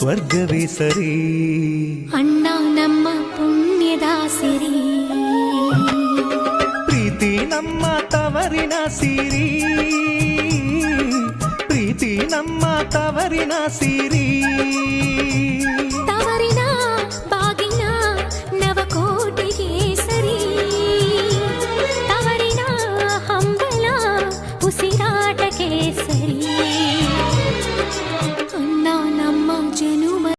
ಸ್ವರ್ಗವೇ ಸರಿ. ಅಣ್ಣ ನಮ್ಮ ಪುಣ್ಯದ ಸಿರಿ, ಪ್ರೀತಿ ನಮ್ಮ ತವರಿನ ಸಿರಿ, ಪ್ರೀತಿ ನಮ್ಮ ತವರಿನ ಸಿರಿ.